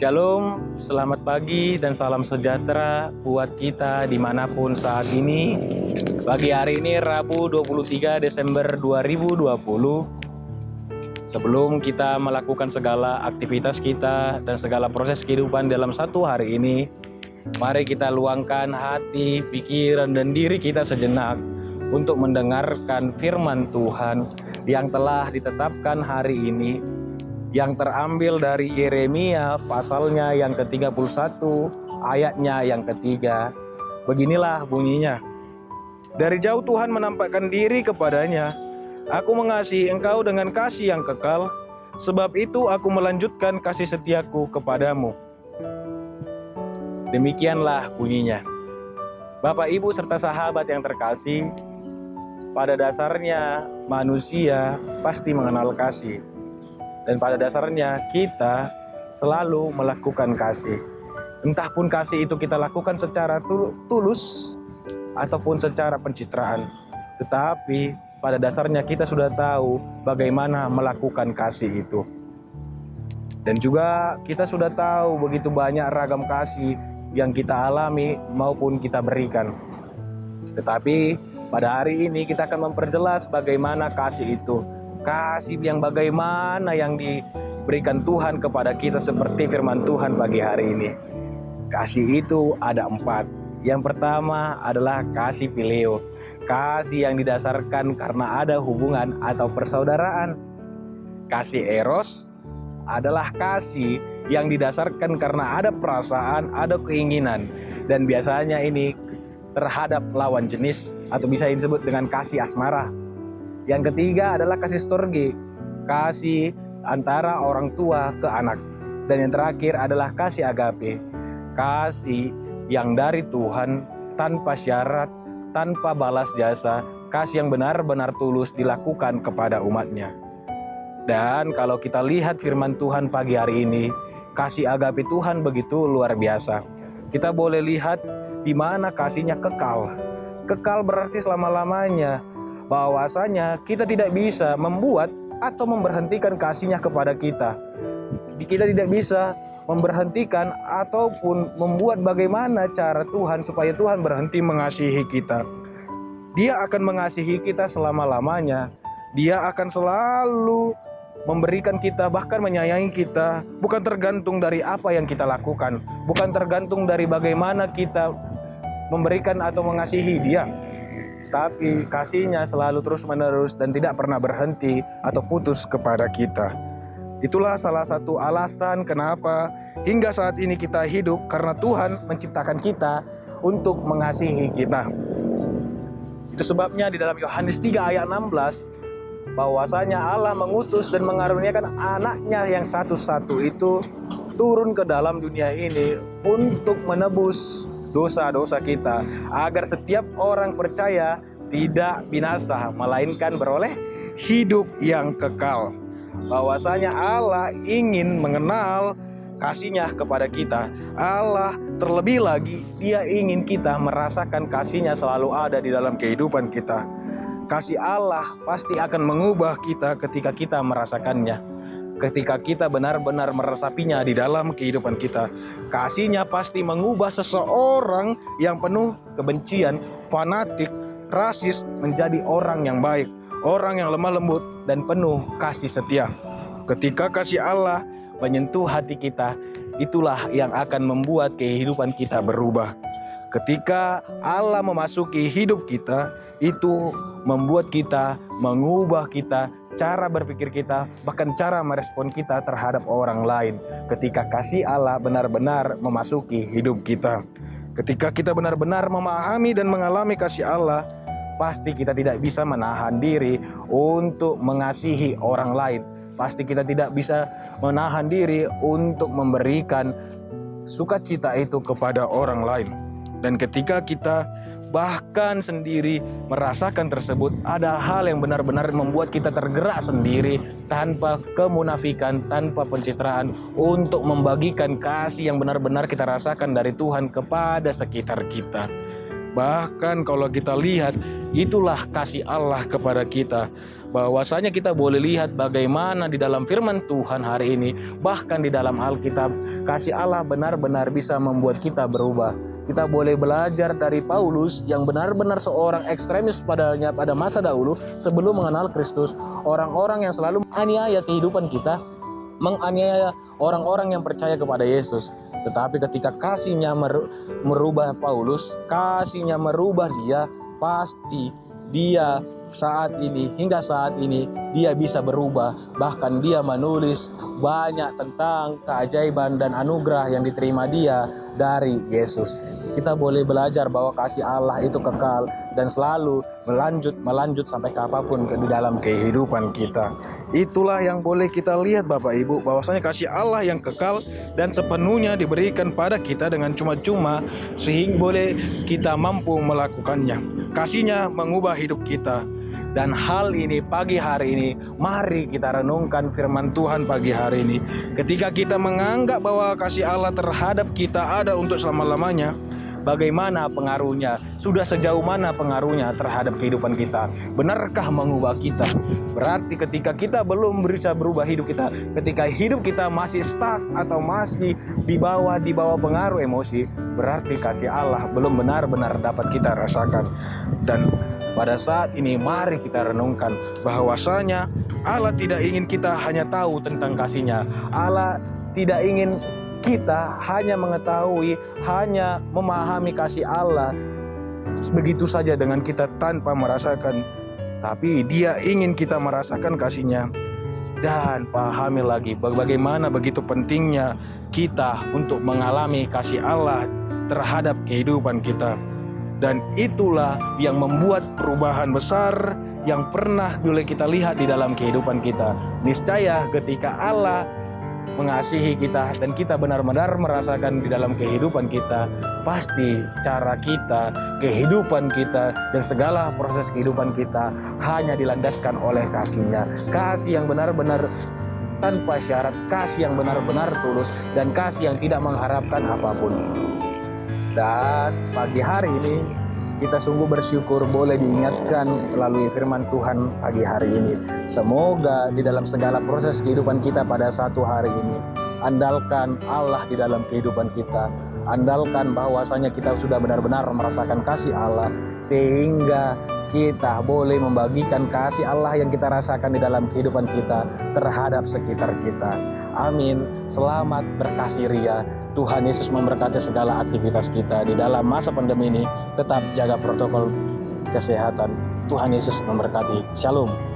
Shalom, selamat pagi dan salam sejahtera buat kita dimanapun saat ini. Pagi hari ini Rabu 23 Desember 2020. Sebelum kita melakukan segala aktivitas kita dan segala proses kehidupan dalam satu hari ini, mari kita luangkan hati, pikiran, dan diri kita sejenak untuk mendengarkan firman Tuhan yang telah ditetapkan hari ini, yang terambil dari Yeremia pasalnya yang ke-31 ayatnya yang ketiga. Beginilah bunyinya. Dari jauh Tuhan menampakkan diri kepadanya. Aku mengasihi engkau dengan kasih yang kekal, sebab itu aku melanjutkan kasih setiaku kepadamu. Demikianlah bunyinya. Bapak, Ibu, serta sahabat yang terkasih, pada dasarnya manusia pasti mengenal kasih. Dan pada dasarnya kita selalu melakukan kasih. Entah pun kasih itu kita lakukan secara tulus ataupun secara pencitraan. Tetapi pada dasarnya kita sudah tahu bagaimana melakukan kasih itu. Dan juga kita sudah tahu begitu banyak ragam kasih yang kita alami maupun kita berikan. Tetapi pada hari ini kita akan memperjelas bagaimana kasih itu. Kasih yang bagaimana yang diberikan Tuhan kepada kita seperti firman Tuhan pagi hari ini. Kasih itu ada 4. Yang pertama adalah kasih phileo. Kasih yang didasarkan karena ada hubungan atau persaudaraan. Kasih eros adalah kasih yang didasarkan karena ada perasaan, ada keinginan. Dan biasanya ini terhadap lawan jenis atau bisa disebut dengan kasih asmara. Yang ketiga adalah kasih storge, kasih antara orang tua ke anak. Dan yang terakhir adalah kasih agape, kasih yang dari Tuhan tanpa syarat, tanpa balas jasa, kasih yang benar-benar tulus dilakukan kepada umatnya. Dan kalau kita lihat firman Tuhan pagi hari ini, kasih agape Tuhan begitu luar biasa. Kita boleh lihat di mana kasihnya kekal. Kekal berarti selama-lamanya. Bahwasanya kita tidak bisa membuat atau memberhentikan kasihnya kepada kita. Kita tidak bisa memberhentikan ataupun membuat bagaimana cara Tuhan supaya Tuhan berhenti mengasihi kita. Dia akan mengasihi kita selama-lamanya. Dia akan selalu memberikan kita, bahkan menyayangi kita, bukan tergantung dari apa yang kita lakukan, bukan tergantung dari bagaimana kita memberikan atau mengasihi Dia. Tapi kasihnya selalu terus menerus dan tidak pernah berhenti atau putus kepada kita. Itulah salah satu alasan kenapa hingga saat ini kita hidup, karena Tuhan menciptakan kita untuk mengasihi kita. Itu sebabnya di dalam Yohanes 3 ayat 16, bahwasanya Allah mengutus dan mengaruniakan anaknya yang satu-satu itu turun ke dalam dunia ini untuk menebus dosa-dosa kita, agar setiap orang percaya tidak binasa, melainkan beroleh hidup yang kekal. Bahwasanya Allah ingin mengenal kasihnya kepada kita. Allah terlebih lagi, Dia ingin kita merasakan kasihnya selalu ada di dalam kehidupan kita. Kasih Allah pasti akan mengubah kita ketika kita merasakannya. Ketika kita benar-benar meresapinya di dalam kehidupan kita. Kasihnya pasti mengubah seseorang yang penuh kebencian, fanatik, rasis menjadi orang yang baik, orang yang lemah lembut dan penuh kasih setia. Ketika kasih Allah menyentuh hati kita, itulah yang akan membuat kehidupan kita berubah. Ketika Allah memasuki hidup kita, itu membuat kita, mengubah kita, cara berpikir kita, bahkan cara merespon kita terhadap orang lain. Ketika kasih Allah benar-benar memasuki hidup kita, ketika kita benar-benar memahami dan mengalami kasih Allah, pasti kita tidak bisa menahan diri untuk mengasihi orang lain. Pasti kita tidak bisa menahan diri untuk memberikan sukacita itu kepada orang lain. Dan ketika kita bahkan sendiri merasakan tersebut, ada hal yang benar-benar membuat kita tergerak sendiri tanpa kemunafikan, tanpa pencitraan, untuk membagikan kasih yang benar-benar kita rasakan dari Tuhan kepada sekitar kita. Bahkan kalau kita lihat, itulah kasih Allah kepada kita. Bahwasanya kita boleh lihat bagaimana di dalam firman Tuhan hari ini, bahkan di dalam Alkitab, kasih Allah benar-benar bisa membuat kita berubah. Kita boleh belajar dari Paulus yang benar-benar seorang ekstremis pada masa dahulu sebelum mengenal Kristus. Orang-orang yang selalu menganiaya kehidupan kita, menganiaya orang-orang yang percaya kepada Yesus. Tetapi ketika kasihnya merubah Paulus, kasihnya merubah dia, pasti dia hingga saat ini dia bisa berubah. Bahkan dia menulis banyak tentang keajaiban dan anugerah yang diterima dia dari Yesus. Kita boleh belajar bahwa kasih Allah itu kekal dan selalu melanjut sampai kapanpun di dalam kehidupan kita. Itulah yang boleh kita lihat Bapak Ibu, bahwasanya kasih Allah yang kekal dan sepenuhnya diberikan pada kita dengan cuma-cuma sehingga boleh kita mampu melakukannya. Kasihnya mengubah hidup kita. Dan hal ini pagi hari ini, mari kita renungkan firman Tuhan pagi hari ini. Ketika kita menganggap bahwa kasih Allah terhadap kita ada untuk selama-lamanya, bagaimana pengaruhnya? Sudah sejauh mana pengaruhnya terhadap kehidupan kita? Benarkah mengubah kita? Berarti ketika kita belum berusaha berubah hidup kita, ketika hidup kita masih stuck atau masih di bawah pengaruh emosi, berarti kasih Allah belum benar-benar dapat kita rasakan. Dan pada saat ini mari kita renungkan bahwasanya Allah tidak ingin kita hanya tahu tentang kasih-Nya. Allah tidak ingin kita hanya mengetahui, hanya memahami kasih Allah begitu saja dengan kita tanpa merasakan. Tapi Dia ingin kita merasakan kasih-Nya dan pahami lagi bagaimana begitu pentingnya kita untuk mengalami kasih Allah terhadap kehidupan kita. Dan itulah yang membuat perubahan besar yang pernah dulu kita lihat di dalam kehidupan kita. Niscaya ketika Allah mengasihi kita dan kita benar-benar merasakan di dalam kehidupan kita, pasti cara kita, kehidupan kita, dan segala proses kehidupan kita hanya dilandaskan oleh kasih-Nya. Kasih yang benar-benar tanpa syarat, kasih yang benar-benar tulus, dan kasih yang tidak mengharapkan apapun. Dan pagi hari ini kita sungguh bersyukur boleh diingatkan melalui firman Tuhan pagi hari ini. Semoga di dalam segala proses kehidupan kita pada satu hari ini, andalkan Allah di dalam kehidupan kita. Andalkan bahwasanya kita sudah benar-benar merasakan kasih Allah, sehingga kita boleh membagikan kasih Allah yang kita rasakan di dalam kehidupan kita terhadap sekitar kita. Amin. Selamat berkasih ria. Tuhan Yesus memberkati segala aktivitas kita di dalam masa pandemi ini. Tetap jaga protokol kesehatan. Tuhan Yesus memberkati. Shalom.